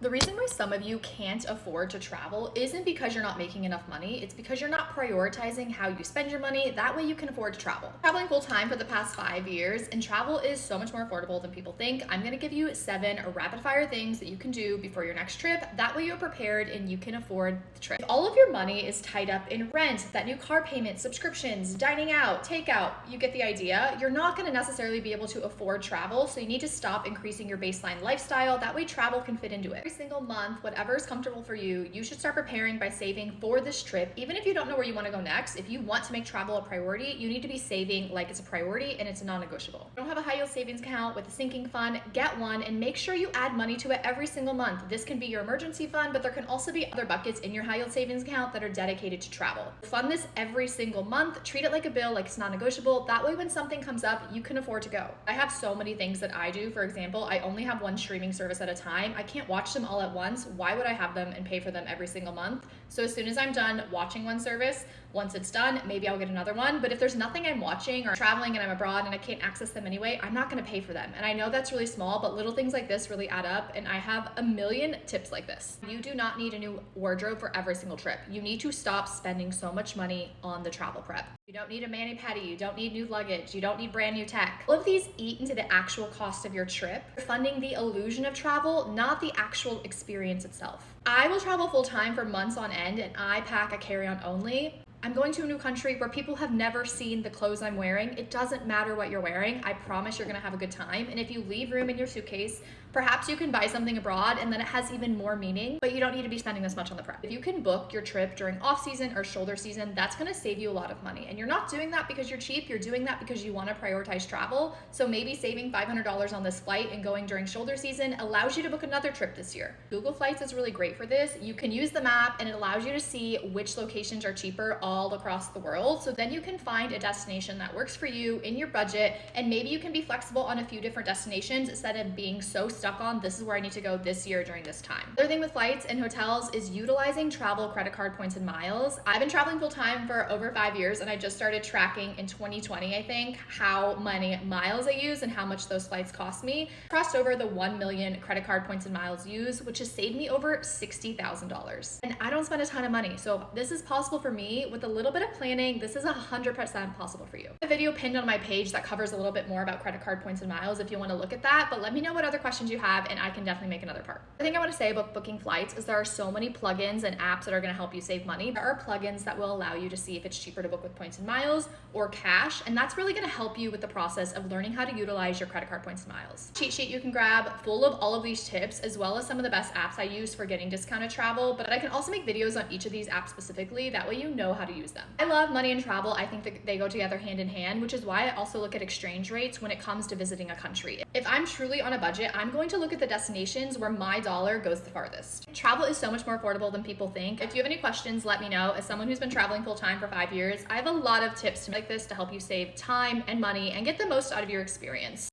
The reason why some of you can't afford to travel isn't because you're not making enough money, it's because you're not prioritizing how you spend your money. That way you can afford to travel. Traveling full time for the past 5 years, and travel is so much more affordable than people think. I'm gonna give you 7 rapid fire things that you can do before your next trip. That way you're prepared and you can afford the trip. If all of your money is tied up in rent, that new car payment, subscriptions, dining out, takeout, you get the idea. You're not gonna necessarily be able to afford travel, so you need to stop increasing your baseline lifestyle. That way travel can fit into it. Every single month, whatever is comfortable for you, you should start preparing by saving for this trip. Even if you don't know where you want to go next, if you want to make travel a priority, you need to be saving like it's a priority and it's non-negotiable. If you don't have a high yield savings account with a sinking fund, get one and make sure you add money to it every single month. This can be your emergency fund, but there can also be other buckets in your high yield savings account that are dedicated to travel. Fund this every single month, treat it like a bill, like it's non-negotiable. That way when something comes up, you can afford to go. I have so many things that I do. For example, I only have one streaming service at a time. I can't watch them all at once. Why would I have them and pay for them every single month? So as soon as I'm done watching one service, once it's done, maybe I'll get another one. But if there's nothing I'm watching or traveling and I'm abroad and I can't access them anyway, I'm not gonna pay for them. And I know that's really small, but little things like this really add up. And I have a million tips like this. You do not need a new wardrobe for every single trip. You need to stop spending so much money on the travel prep. You don't need a mani-pedi, you don't need new luggage, you don't need brand new tech. All of these eat into the actual cost of your trip. You're funding the illusion of travel, not the actual experience itself. I will travel full time for months on end and I pack a carry-on only. I'm going to a new country where people have never seen the clothes I'm wearing. It doesn't matter what you're wearing. I promise you're gonna have a good time. And if you leave room in your suitcase, perhaps you can buy something abroad and then it has even more meaning, but you don't need to be spending this much on the prep. If you can book your trip during off season or shoulder season, that's gonna save you a lot of money. And you're not doing that because you're cheap, you're doing that because you wanna prioritize travel. So maybe saving $500 on this flight and going during shoulder season allows you to book another trip this year. Google Flights is really great for this. You can use the map and it allows you to see which locations are cheaper all across the world. So then you can find a destination that works for you in your budget, and maybe you can be flexible on a few different destinations instead of being so stuck on this is where I need to go this year during this time. The other thing with flights and hotels is utilizing travel credit card points and miles. I've been traveling full time for over 5 years and I just started tracking in 2020, I think, how many miles I use and how much those flights cost me. Crossed over the 1 million credit card points and miles used, which has saved me over $60,000. And I don't spend a ton of money. So if this is possible for me with a little bit of planning, this is 100% possible for you. A video pinned on my page that covers a little bit more about credit card points and miles if you want to look at that, but let me know what other questions you have and I can definitely make another part. The thing I want to say about booking flights is there are so many plugins and apps that are going to help you save money. There are plugins that will allow you to see if it's cheaper to book with points and miles or cash, and that's really going to help you with the process of learning how to utilize your credit card points and miles. Cheat sheet you can grab full of all of these tips as well as some of the best apps I use for getting discounted travel, but I can also make videos on each of these apps specifically, that way you know how to use them. I love money and travel. I think that they go together hand in hand, which is why I also look at exchange rates when it comes to visiting a country. If I'm truly on a budget, I'm going to look at the destinations where my dollar goes the farthest. Travel is so much more affordable than people think. If you have any questions, let me know. As someone who's been traveling full time for 5 years, I have a lot of tips like this to help you save time and money and get the most out of your experience.